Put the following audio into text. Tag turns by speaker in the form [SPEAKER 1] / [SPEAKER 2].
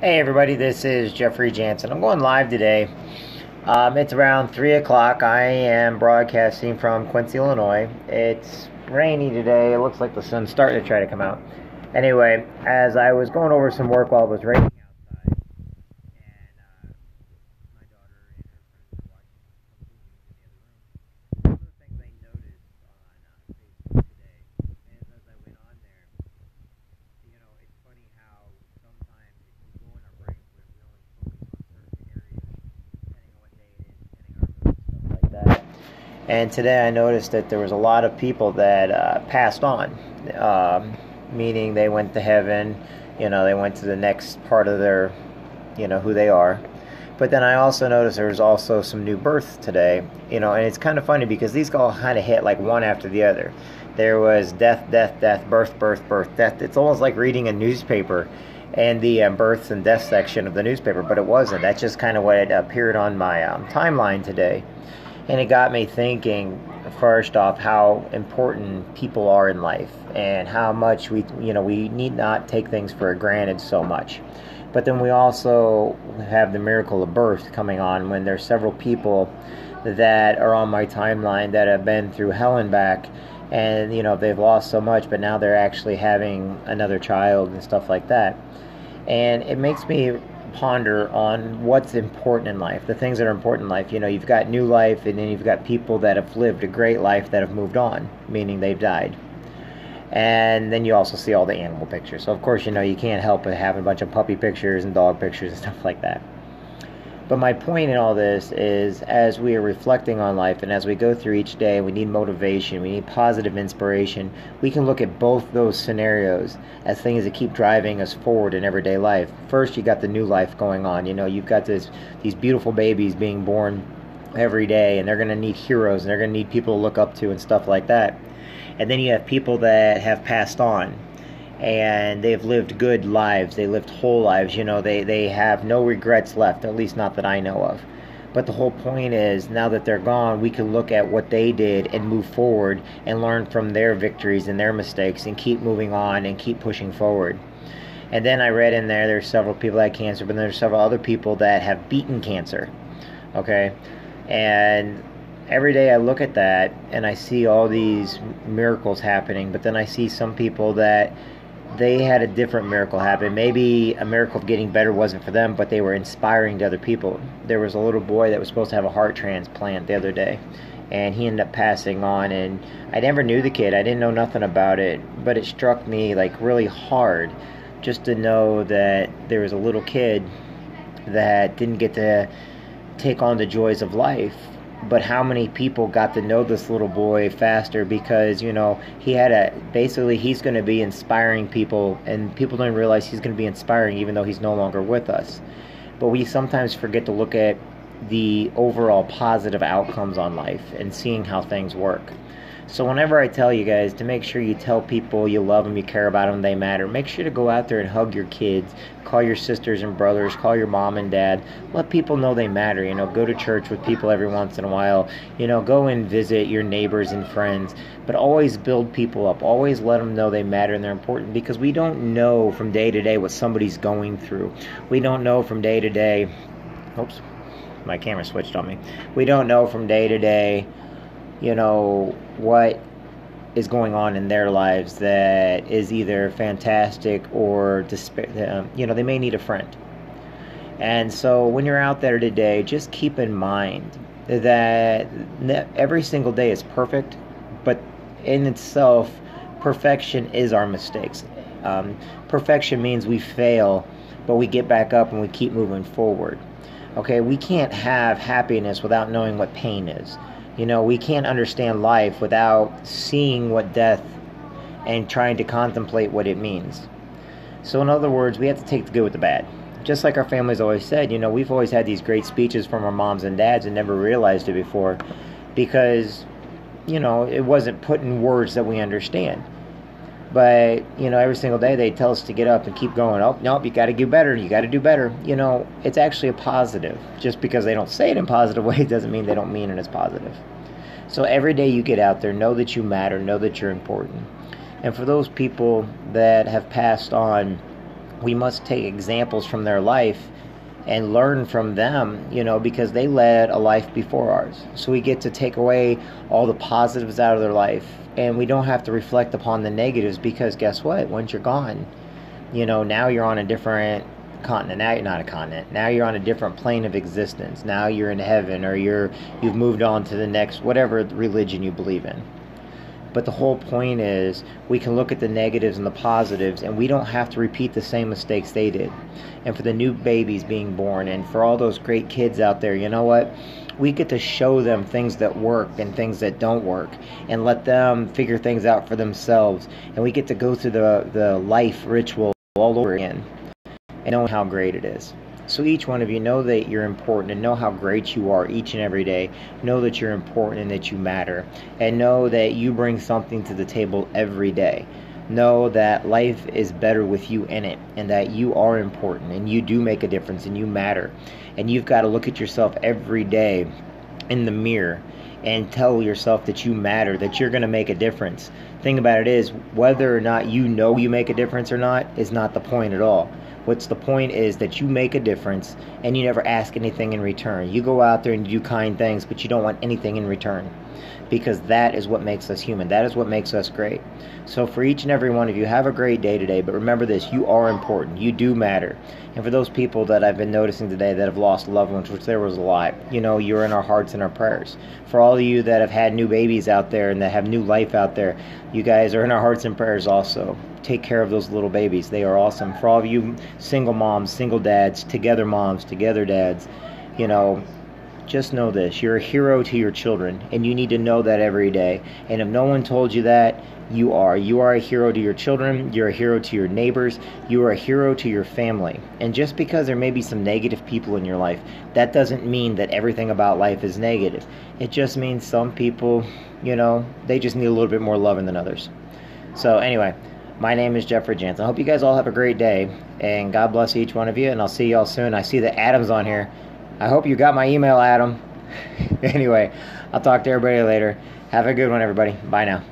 [SPEAKER 1] Hey everybody, this is Jeff Jansen. I'm going live today. It's around 3 o'clock. I am broadcasting from Quincy, Illinois. It's rainy today. It looks like the sun's starting to try to come out. Anyway, as I was going over some work while it was raining outside, and my daughter and her friends were watching some movies in the other room, one of the things I noticed on Facebook today is as I went on there, it's funny how sometimes if we go in our brains, we only focus on certain areas, depending on what day it is, depending on our mood, stuff like that. And today I noticed that there was a lot of people that passed on, meaning they went to heaven, they went to the next part of their, who they are. But then I also noticed there was also some new births today, and it's kind of funny because these all kind of hit like one after the other. There was death, death, death, birth, birth, birth, death. It's almost like reading a newspaper and the births and death section of the newspaper, but it wasn't. That's just kind of what appeared on my timeline today. And it got me thinking, first off, how important people are in life and how much we need not take things for granted so much. But then we also have the miracle of birth coming on when there's several people that are on my timeline that have been through hell and back, and they've lost so much, but now they're actually having another child and stuff like that. And it makes me ponder on what's important in life, the things that are important in life. You've got new life, and then you've got people that have lived a great life that have moved on, meaning they've died. And then you also see all the animal pictures. So of course, you can't help but have a bunch of puppy pictures and dog pictures and stuff like that. But my point in all this is, as we are reflecting on life and as we go through each day, we need motivation, we need positive inspiration. We can look at both those scenarios as things that keep driving us forward in everyday life. First, you got the new life going on. You've got these beautiful babies being born every day, and they're going to need heroes, and they're going to need people to look up to and stuff like that. And then you have people that have passed on, and they've lived good lives. They lived whole lives. They have no regrets left, at least not that I know of. But the whole point is, now that they're gone, we can look at what they did and move forward and learn from their victories and their mistakes and keep moving on and keep pushing forward. And then I read in there's several people that had cancer, but there's several other people that have beaten cancer. Okay? And every day I look at that and I see all these miracles happening, but then I see some people that they had a different miracle happen. Maybe a miracle of getting better wasn't for them, but they were inspiring to other people. There was a little boy that was supposed to have a heart transplant the other day, and he ended up passing on, and I never knew the kid. I didn't know nothing about it, but it struck me like really hard just to know that there was a little kid that didn't get to take on the joys of life. But how many people got to know this little boy faster because, he had basically he's going to be inspiring people, and people don't realize he's going to be inspiring even though he's no longer with us. But we sometimes forget to look at the overall positive outcomes on life and seeing how things work. So whenever I tell you guys to make sure you tell people you love them, you care about them, they matter, make sure to go out there and hug your kids, call your sisters and brothers, call your mom and dad, let people know they matter. Go to church with people every once in a while, go and visit your neighbors and friends, but always build people up, always let them know they matter and they're important, because we don't know from day to day what somebody's going through. We don't know from day to day, oops, my camera switched on me. We don't know from day to day what is going on in their lives that is either fantastic or despair. They may need a friend. And so when you're out there today, just keep in mind that every single day is perfect, but in itself, perfection is our mistakes. Perfection means we fail, but we get back up and we keep moving forward. Okay, we can't have happiness without knowing what pain is. We can't understand life without seeing what death and trying to contemplate what it means. So in other words, we have to take the good with the bad. Just like our family's always said, we've always had these great speeches from our moms and dads and never realized it before because, it wasn't put in words that we understand. But, every single day they tell us to get up and keep going. Oh, nope, you got to do better. You got to do better. It's actually a positive. Just because they don't say it in positive ways doesn't mean they don't mean it as positive. So every day you get out there, know that you matter, know that you're important. And for those people that have passed on, we must take examples from their life and learn from them, because they led a life before ours. So we get to take away all the positives out of their life, and we don't have to reflect upon the negatives, because guess what? Once you're gone, now you're on a different continent. Now you're not a continent. Now you're on a different plane of existence. Now you're in heaven, or you've moved on to the next, whatever religion you believe in. But the whole point is, we can look at the negatives and the positives, and we don't have to repeat the same mistakes they did. And for the new babies being born, and for all those great kids out there, you know what? We get to show them things that work and things that don't work, and let them figure things out for themselves. And we get to go through the life ritual all over again, and know how great it is. So each one of you, know that you're important, and know how great you are each and every day. Know that you're important and that you matter. And know that you bring something to the table every day. Know that life is better with you in it, and that you are important, and you do make a difference, and you matter. And you've got to look at yourself every day in the mirror and tell yourself that you matter, that you're going to make a difference. Thing about it is, whether or not you know you make a difference or not is not the point at all. What's the point is that you make a difference, and you never ask anything in return. You go out there and you do kind things, but you don't want anything in return, because that is what makes us human. That is what makes us great. So for each and every one of you, have a great day today, but remember this: you are important. You do matter. And for those people that I've been noticing today that have lost loved ones, which there was a lot, you're in our hearts and our prayers. For all of you that have had new babies out there and that have new life out there, you guys are in our hearts and prayers also. Take care of those little babies. They are awesome. For all of you single moms, single dads, together moms, together dads, just know this: you're a hero to your children, and you need to know that every day. And if no one told you that, you are. You are a hero to your children. You're a hero to your neighbors. You are a hero to your family. And just because there may be some negative people in your life, that doesn't mean that everything about life is negative. It just means some people, they just need a little bit more loving than others. So anyway, my name is Jeff Jansen. I hope you guys all have a great day, and God bless each one of you, and I'll see y'all soon. I see that Adam's on here. I hope you got my email, Adam. Anyway, I'll talk to everybody later. Have a good one, everybody. Bye now.